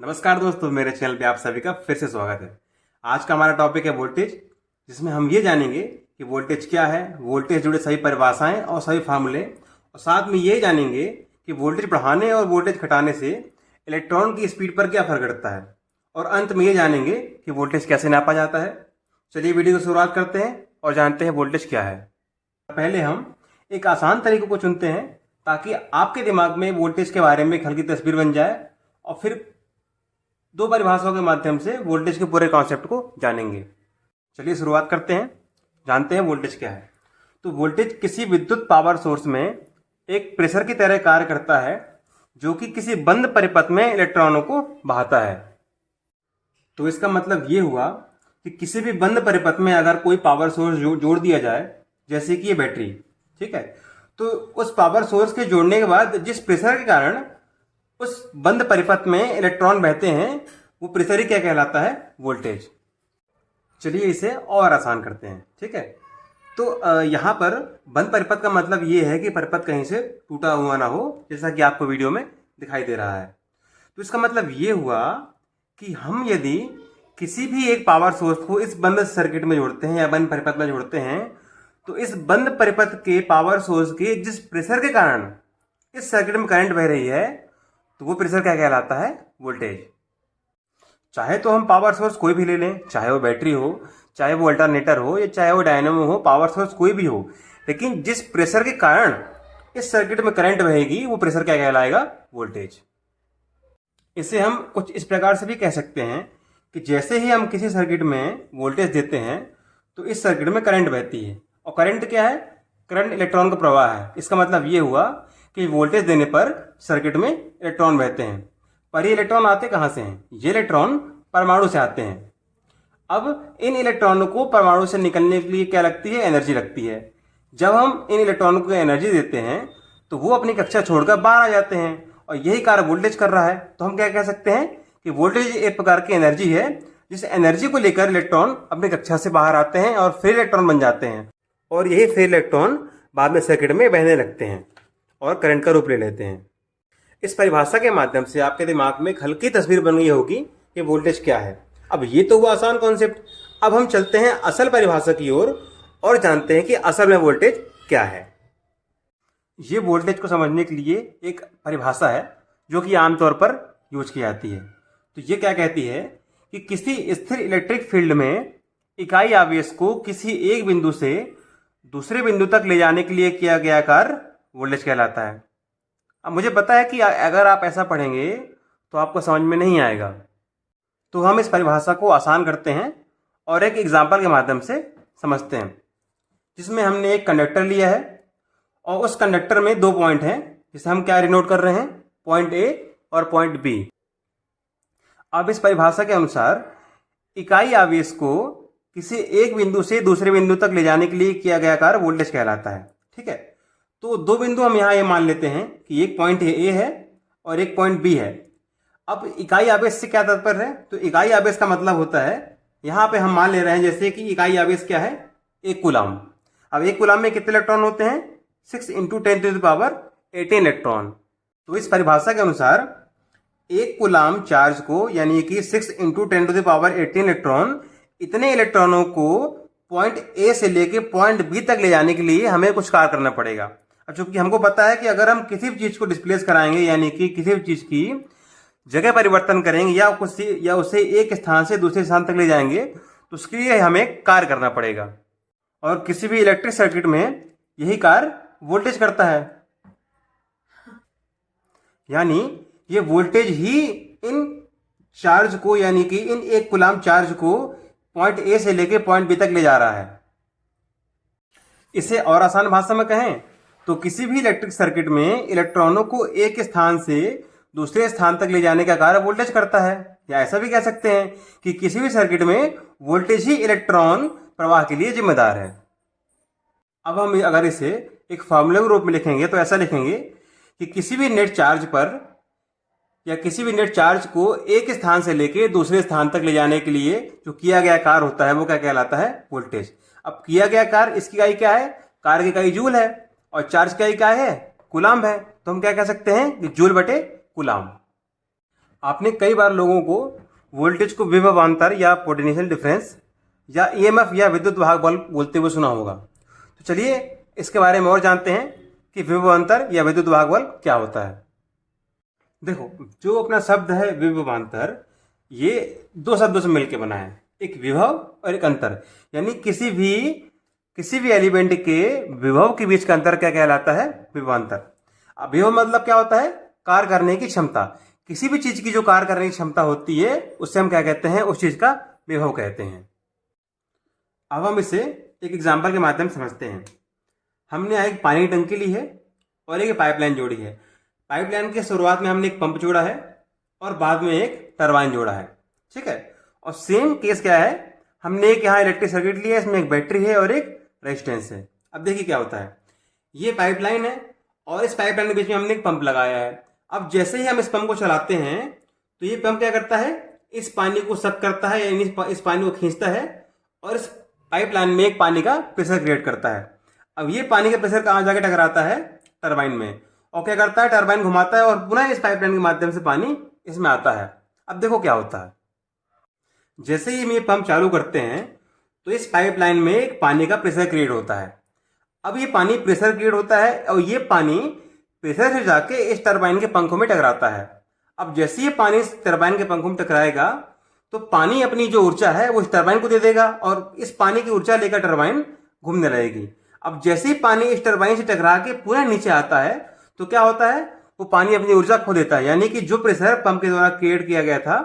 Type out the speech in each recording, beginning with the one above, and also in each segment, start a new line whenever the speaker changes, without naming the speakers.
नमस्कार दोस्तों, मेरे चैनल पे आप सभी का फिर से स्वागत है। आज का हमारा टॉपिक है वोल्टेज, जिसमें हम ये जानेंगे कि वोल्टेज क्या है, वोल्टेज जुड़े सभी परिभाषाएं और सभी फार्मूले, और साथ में ये जानेंगे कि वोल्टेज बढ़ाने और वोल्टेज घटाने से इलेक्ट्रॉन की स्पीड पर क्या फर्क पड़ता है, और अंत में ये जानेंगे कि वोल्टेज कैसे नापा जाता है। चलिए वीडियो की शुरुआत करते हैं और जानते हैं वोल्टेज क्या है। पहले हम एक आसान तरीके को चुनते हैं ताकि आपके दिमाग में वोल्टेज के बारे में एक हल्की तस्वीर बन जाए, और फिर दो परिभाषाओं के माध्यम से वोल्टेज के पूरे कॉन्सेप्ट को जानेंगे। चलिए शुरुआत करते हैं, जानते हैं वोल्टेज क्या है। तो वोल्टेज किसी विद्युत पावर सोर्स में एक प्रेशर की तरह कार्य करता है, जो कि किसी बंद परिपथ में इलेक्ट्रॉनों को बहाता है। तो इसका मतलब ये हुआ कि किसी भी बंद परिपथ में अगर कोई पावर सोर्स जोड़ दिया जाए, जैसे कि ये बैटरी, ठीक है, तो उस पावर सोर्स के जोड़ने के बाद जिस प्रेशर के कारण उस बंद परिपथ में इलेक्ट्रॉन बहते हैं, वो प्रेशर ही क्या कहलाता है? वोल्टेज। चलिए इसे और आसान करते हैं, ठीक है। तो यहाँ पर बंद परिपथ का मतलब ये है कि परिपथ कहीं से टूटा हुआ ना हो, जैसा कि आपको वीडियो में दिखाई दे रहा है। तो इसका मतलब ये हुआ कि हम यदि किसी भी एक पावर सोर्स को इस बंद सर्किट में जोड़ते हैं या बंद परिपथ में जोड़ते हैं, तो इस बंद परिपथ के पावर सोर्स के जिस प्रेशर के कारण इस सर्किट में करंट बह रही है, तो वो प्रेशर क्या कहलाता है? वोल्टेज। चाहे तो हम पावर सोर्स कोई भी ले लें, चाहे वो बैटरी हो, चाहे वो अल्टरनेटर हो, या चाहे वो डायनेमो हो, पावर सोर्स कोई भी हो, लेकिन जिस प्रेशर के कारण इस सर्किट में करंट बहेगी, वो प्रेशर क्या कहलाएगा? वोल्टेज। इसे हम कुछ इस प्रकार से भी कह सकते हैं कि जैसे ही हम किसी सर्किट में वोल्टेज देते हैं, तो इस सर्किट में करंट बहती है। और करंट क्या है? करंट इलेक्ट्रॉन का प्रवाह है। इसका मतलब ये हुआ कि वोल्टेज देने पर सर्किट में इलेक्ट्रॉन बहते हैं। पर ये इलेक्ट्रॉन आते कहाँ से हैं? ये इलेक्ट्रॉन परमाणु से आते हैं। अब इन इलेक्ट्रॉनों को परमाणु से निकलने के लिए क्या लगती है? एनर्जी लगती है। जब हम इन इलेक्ट्रॉनों को एनर्जी देते हैं, तो वो अपनी कक्षा छोड़कर बाहर आ जाते हैं, और यही कार्य वोल्टेज कर रहा है। तो हम क्या कह सकते हैं कि वोल्टेज एक प्रकार की एनर्जी है, जिस एनर्जी को लेकर इलेक्ट्रॉन अपनी कक्षा से बाहर आते हैं और फ्री इलेक्ट्रॉन बन जाते हैं, और यही फ्री इलेक्ट्रॉन बाद में सर्किट में बहने लगते हैं और करंट का रूप ले लेते हैं। इस परिभाषा के माध्यम से आपके दिमाग में एक हल्की तस्वीर बन गई होगी कि वोल्टेज क्या है। अब ये तो हुआ आसान कॉन्सेप्ट। अब हम चलते हैं असल परिभाषा की ओर और जानते हैं कि असल में वोल्टेज क्या है। ये वोल्टेज को समझने के लिए एक परिभाषा है जो कि आमतौर पर यूज की जाती है। तो ये क्या कहती है कि किसी स्थिर इलेक्ट्रिक फील्ड में इकाई आवेश को किसी एक बिंदु से दूसरे बिंदु तक ले जाने के लिए किया गया कार्य वोल्टेज कहलाता है। अब मुझे पता है कि अगर आप ऐसा पढ़ेंगे तो आपको समझ में नहीं आएगा, तो हम इस परिभाषा को आसान करते हैं और एक एग्जाम्पल के माध्यम से समझते हैं, जिसमें हमने एक कंडक्टर लिया है और उस कंडक्टर में दो पॉइंट हैं, जिसे हम क्या डिनोट कर रहे हैं? पॉइंट ए और पॉइंट बी। अब इस परिभाषा के अनुसार इकाई आवेश को किसी एक बिंदु से दूसरे बिंदु तक ले जाने के लिए किया गया कार्य वोल्टेज कहलाता है, ठीक है। तो दो बिंदु हम यहाँ ये मान लेते हैं कि एक पॉइंट ए है और एक पॉइंट बी है। अब इकाई आवेश से क्या तात्पर्य है? तो इकाई आवेश का मतलब होता है, यहाँ पे हम मान ले रहे हैं जैसे कि इकाई आवेश क्या है? 1 कूलाम। अब 1 कूलाम में कितने इलेक्ट्रॉन होते हैं? 6 × 10⁻18 इलेक्ट्रॉन। तो इस परिभाषा के अनुसार 1 कूलाम चार्ज को, यानी कि 6 × 10⁻18 इलेक्ट्रॉन, इतने इलेक्ट्रॉनों को पॉइंट ए से लेके पॉइंट बी तक ले जाने के लिए हमें कुछ कार्य करना पड़ेगा। अब चूंकि हमको पता है कि अगर हम किसी भी चीज को डिस्प्लेस कराएंगे, यानी कि किसी भी चीज की जगह परिवर्तन करेंगे या उसे एक स्थान से दूसरे स्थान तक ले जाएंगे, तो उसके लिए हमें कार्य करना पड़ेगा। और किसी भी इलेक्ट्रिक सर्किट में यही कार्य वोल्टेज करता है। यानी ये वोल्टेज ही इन चार्ज को, यानी कि इन 1 कूलाम चार्ज को पॉइंट ए से लेके पॉइंट बी तक ले जा रहा है। इसे और आसान भाषा में कहें तो किसी भी इलेक्ट्रिक सर्किट में इलेक्ट्रॉनों को एक स्थान से दूसरे स्थान तक ले जाने का कार्य वोल्टेज करता है। या ऐसा भी कह सकते हैं कि किसी भी सर्किट में वोल्टेज ही इलेक्ट्रॉन प्रवाह के लिए जिम्मेदार है। अब हम अगर इसे एक फॉर्मूले के रूप में लिखेंगे तो ऐसा लिखेंगे कि किसी भी नेट चार्ज पर या किसी भी नेट चार्ज को एक स्थान से लेकर दूसरे स्थान तक ले जाने के लिए जो किया गया कार्य होता है, वो क्या कहलाता है? वोल्टेज। अब किया गया कार्य, इसकी इकाई क्या है? कार्य की इकाई जूल है, और चार्ज की इकाई क्या है? कूलाम है। तो हम क्या कह सकते हैं कि जूल बटे कूलाम। आपने कई बार लोगों को वोल्टेज को विभवांतर या पोटेंशियल डिफरेंस या ईएमएफ या विद्युत वाहक बल बोलते हुए सुना होगा। तो चलिए इसके बारे में और जानते हैं कि विभवांतर या विद्युत वाहक बल क्या होता है। देखो, जो अपना शब्द है विभवांतर, ये दो शब्दों से मिलकर बना है, एक विभव और एक अंतर। यानी किसी भी एलिमेंट के विभव के बीच का अंतर क्या कहलाता है? विभवांतर। अब विभव मतलब क्या होता है? कार्य करने की क्षमता। किसी भी चीज की जो कार्य करने की क्षमता होती है उससे हम क्या कहते हैं? उस चीज का विभव कहते हैं। अब हम इसे एक एग्जाम्पल के माध्यम से समझते हैं। हमने एक पानी की टंकी ली है और एक पाइपलाइन जोड़ी है। पाइपलाइन के शुरुआत में हमने एक पंप जोड़ा है और बाद में एक टरबाइन जोड़ा है, ठीक है। और सेम केस क्या है, हमने एक यहाँ इलेक्ट्रिक सर्किट लिया है, इसमें एक बैटरी है और एक रेजिस्टेंस है। अब देखिए क्या होता है, ये पाइपलाइन है और इस पाइपलाइन के बीच में हमने एक पंप लगाया है। अब जैसे ही हम इस पंप को चलाते हैं तो ये पंप क्या करता है? इस पानी को सक करता है, यानी इस पानी को खींचता है और इस पाइपलाइन में एक पानी का प्रेशर क्रिएट करता है। अब ये पानी का प्रेशर कहाँ जाके टकराता है? टरबाइन में। और क्या करता है? टरबाइन घुमाता है और पुनः इस पाइपलाइन के माध्यम से पानी इसमें आता है। अब देखो क्या होता है, जैसे ही हम ये पंप चालू करते हैं तो इस पाइपलाइन में एक पानी का प्रेशर क्रिएट होता है। अब ये पानी प्रेशर क्रिएट होता है और ये पानी प्रेशर से जाके इस टरबाइन के पंखों में टकराता है। अब जैसे ये पानी इस टरबाइन के पंखों में टकराएगा तो पानी अपनी जो ऊर्जा है वो इस टरबाइन को दे देगा और इस पानी की ऊर्जा लेकर टरबाइन घूमने लगेगी। अब जैसे ही पानी इस टरबाइन से टकरा के पूरा नीचे आता है तो क्या होता है? वो पानी अपनी ऊर्जा खो देता है, यानी कि जो प्रेशर पंप के द्वारा क्रिएट किया गया था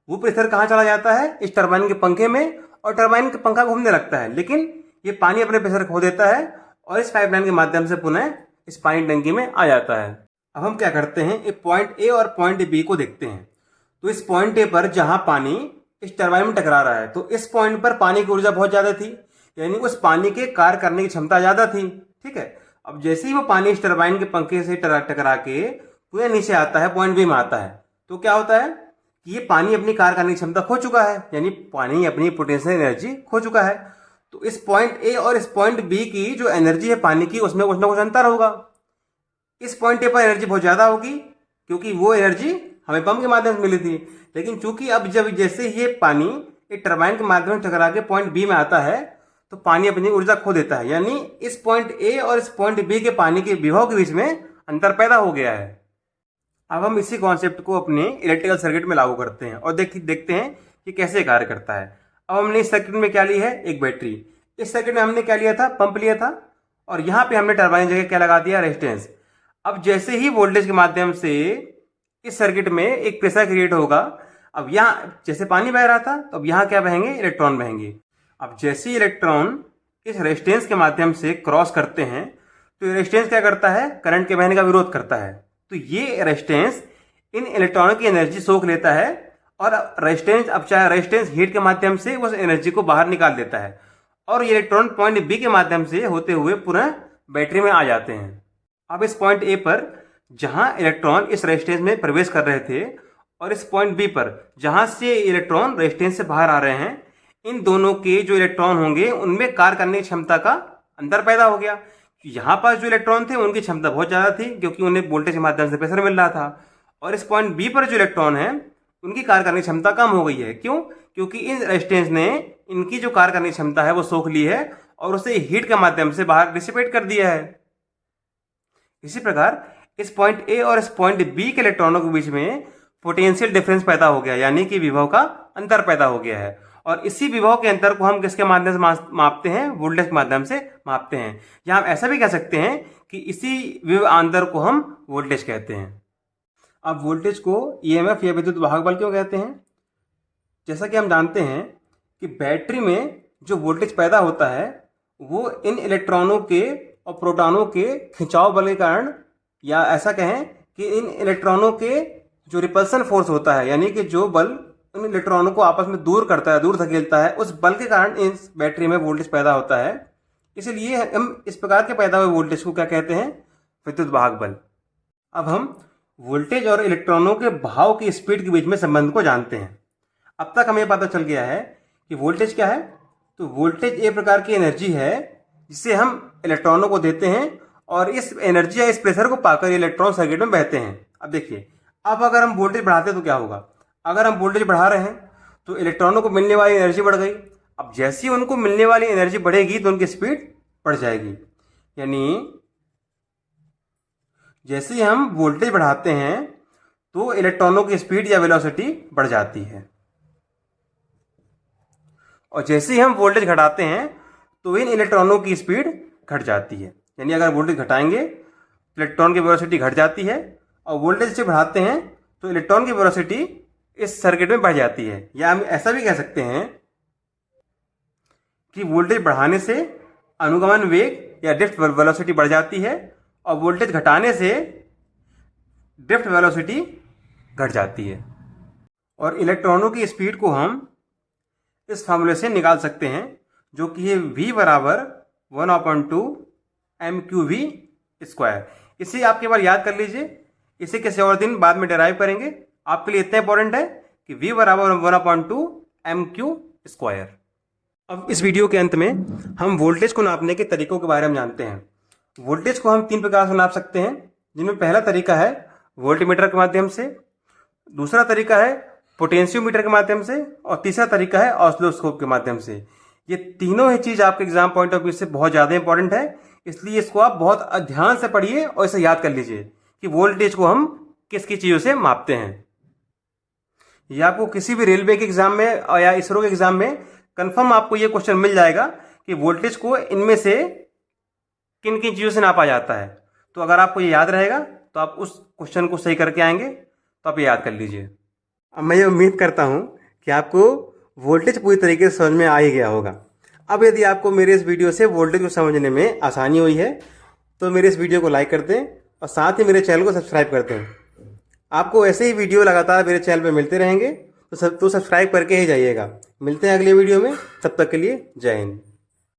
वो प्रेशर कहाँ चला जाता है? इस टरबाइन के पंखे में, और टरबाइन का पंखा घूमने लगता है। लेकिन ये पानी अपने प्रेशर खो देता है और इस पाइपलाइन के माध्यम से पुनः इस पानी टंकी में आ जाता है। अब हम क्या करते हैं, एक पॉइंट ए और पॉइंट बी को देखते हैं। तो इस पॉइंट ए पर जहां पानी इस टरबाइन में टकरा रहा है तो इस पॉइंट पर पानी की ऊर्जा बहुत ज्यादा थी, यानी उस पानी के कार्य करने की क्षमता ज्यादा थी, ठीक है। अब जैसे ही वो पानी इस टरबाइन के पंखे से टकरा के पूरे नीचे आता है, पॉइंट बी में आता है, तो क्या होता है कि ये पानी अपनी कार्य करने की क्षमता खो चुका है, यानी पानी अपनी पोटेंशियल एनर्जी खो चुका है। तो इस पॉइंट ए और इस पॉइंट बी की जो एनर्जी है पानी की, उसमें कुछ ना कुछ अंतर होगा। इस पॉइंट ए पर एनर्जी बहुत ज्यादा होगी क्योंकि वो एनर्जी हमें पंप के माध्यम से मिली थी। लेकिन चूंकि अब जब जैसे ये पानी एक टरबाइन के माध्यम से टकरा के पॉइंट बी में आता है तो पानी अपनी ऊर्जा खो देता है, यानी इस पॉइंट ए और इस पॉइंट बी के पानी के विभव के बीच में अंतर पैदा हो गया है। अब हम इसी कॉन्सेप्ट को अपने इलेक्ट्रिकल सर्किट में लागू करते हैं और देखते हैं कि कैसे कार्य करता है। अब हमने इस सर्किट में क्या ली है? एक बैटरी। इस सर्किट में हमने क्या लिया था? पंप लिया था और यहाँ पे हमने टरबाइन जगह क्या लगा दिया? रेजिस्टेंस। अब जैसे ही वोल्टेज के माध्यम से इस सर्किट में एक प्रेशर क्रिएट होगा, अब यहाँ जैसे पानी बह रहा था तो अब यहाँ क्या बहेंगे? इलेक्ट्रॉन बहेंगे। अब जैसे इलेक्ट्रॉन इस रेजिस्टेंस के माध्यम से क्रॉस करते हैं तो रेजिस्टेंस क्या करता है? करंट के बहने का विरोध करता है। तो ये रेजिस्टेंस इन इलेक्ट्रॉनों की एनर्जी सोख लेता है और रेजिस्टेंस, अब चाहे रेजिस्टेंस हीट के माध्यम से उस एनर्जी को बाहर निकाल देता है और ये इलेक्ट्रॉन पॉइंट बी के माध्यम से होते हुए पुनः बैटरी में आ जाते हैं। अब इस पॉइंट ए पर जहां इलेक्ट्रॉन इस रेजिस्टेंस में प्रवेश कर रहे थे और इस पॉइंट बी पर जहां से इलेक्ट्रॉन रेजिस्टेंस से बाहर आ रहे हैं, इन दोनों के जो इलेक्ट्रॉन होंगे उनमें कार्य करने की क्षमता का अंतर पैदा हो गया। यहाँ पर जो इलेक्ट्रॉन थे उनकी क्षमता बहुत ज्यादा थी क्योंकि उन्हें वोल्टेज के माध्यम से प्रेशर मिल रहा था, और इस पॉइंट बी पर जो इलेक्ट्रॉन है उनकी कार्य करने की क्षमता कम हो गई है। क्यों? क्योंकि इन रेजिस्टेंस ने इनकी जो कार्य करने की क्षमता है वो सोख ली है और उसे हीट के माध्यम से बाहर डिसिपेट कर दिया है। इसी प्रकार इस पॉइंट ए और इस पॉइंट बी के इलेक्ट्रॉनों के बीच में पोटेंशियल डिफरेंस पैदा हो गया, यानी कि विभव का अंतर पैदा हो गया है। और इसी विभव के अंतर को हम किसके माध्यम से मापते हैं? वोल्टेज के माध्यम से मापते हैं। या हम ऐसा भी कह सकते हैं कि इसी विभव अंतर को हम वोल्टेज कहते हैं। अब वोल्टेज को ईएमएफ या विद्युत वाहक बल क्यों कहते हैं? जैसा कि हम जानते हैं कि बैटरी में जो वोल्टेज पैदा होता है वो इन इलेक्ट्रॉनों के और प्रोटॉनों के खिंचाव बल के कारण, या ऐसा कहें कि इन इलेक्ट्रॉनों के जो रिपल्सन फोर्स होता है, यानी कि जो बल इन इलेक्ट्रॉनों को आपस में दूर करता है, दूर धकेलता है, उस बल के कारण इस बैटरी में वोल्टेज पैदा होता है। इसलिए हम इस प्रकार के पैदा हुए वोल्टेज को क्या कहते हैं? विद्युत वाहक बल। अब हम वोल्टेज और इलेक्ट्रॉनों के भाव की स्पीड के बीच में संबंध को जानते हैं। अब तक हमें पता चल गया है कि वोल्टेज क्या है। तो वोल्टेज एक प्रकार की एनर्जी है जिसे हम इलेक्ट्रॉनों को देते हैं और इस एनर्जी या इस प्रेशर को पाकर इलेक्ट्रॉन सर्किट में बहते हैं। अब देखिए, अब अगर हम वोल्टेज बढ़ाते हैं तो क्या होगा? अगर हम वोल्टेज बढ़ा रहे हैं तो इलेक्ट्रॉनों को मिलने वाली एनर्जी बढ़ गई। अब जैसे ही उनको मिलने वाली एनर्जी बढ़ेगी तो उनकी स्पीड बढ़ जाएगी। यानी जैसे ही हम वोल्टेज बढ़ाते हैं तो इलेक्ट्रॉनों की स्पीड या वेलोसिटी बढ़ जाती है, और जैसे ही हम वोल्टेज घटाते हैं तो इन इलेक्ट्रॉनों की स्पीड घट जाती है। यानी अगर वोल्टेज घटाएंगे तो इलेक्ट्रॉन की वेलोसिटी घट जाती है, और वोल्टेज से बढ़ाते हैं तो इलेक्ट्रॉन की वेलोसिटी इस सर्किट में बढ़ जाती है। या हम ऐसा भी कह सकते हैं कि वोल्टेज बढ़ाने से अनुगमन वेग या ड्रिफ्ट वेलोसिटी बढ़ जाती है, और वोल्टेज घटाने से ड्रिफ्ट वेलोसिटी घट जाती है। और इलेक्ट्रॉनों की स्पीड को हम इस फार्मूले से निकाल सकते हैं, जो कि है v बराबर 1/2 mqv स्क्वायर। इसे आप एक बार याद कर लीजिए, इसे किसी और दिन बाद में डेराइव करेंगे। आपके लिए इतना इंपॉर्टेंट है कि v बराबर 1/2 mq स्क्वायर। अब इस वीडियो के अंत में हम वोल्टेज को नापने के तरीकों के बारे में जानते हैं। वोल्टेज को हम 3 प्रकार से नाप सकते हैं, जिनमें पहला तरीका है वोल्टमीटर के माध्यम से, दूसरा तरीका है पोटेंशियोमीटर के माध्यम से, और तीसरा तरीका है ऑसिलोस्कोप के माध्यम से। ये तीनों ही चीज़ आपके एग्जाम पॉइंट ऑफ व्यू से बहुत ज़्यादा इंपॉर्टेंट है, इसलिए इसको आप बहुत ध्यान से पढ़िए और इसे याद कर लीजिए कि वोल्टेज को हम किस किस चीज़ों से मापते हैं। ये आपको किसी भी रेलवे के एग्जाम में या इसरो के एग्जाम में कंफर्म आपको ये क्वेश्चन मिल जाएगा कि वोल्टेज को इनमें से किन किन चीज़ों से नापा जाता है। तो अगर आपको ये याद रहेगा तो आप उस क्वेश्चन को सही करके आएंगे, तो आप ये याद कर लीजिए। अब मैं ये उम्मीद करता हूँ कि आपको वोल्टेज पूरी तरीके से समझ में आ ही गया होगा। अब यदि आपको मेरे इस वीडियो से वोल्टेज को समझने में आसानी हुई है तो मेरे इस वीडियो को लाइक कर दें, और साथ ही मेरे चैनल को सब्सक्राइब कर दें। आपको ऐसे ही वीडियो लगातार मेरे चैनल पे मिलते रहेंगे, तो सब्सक्राइब करके ही जाइएगा। मिलते हैं अगले वीडियो में, तब तक के लिए जय हिंद।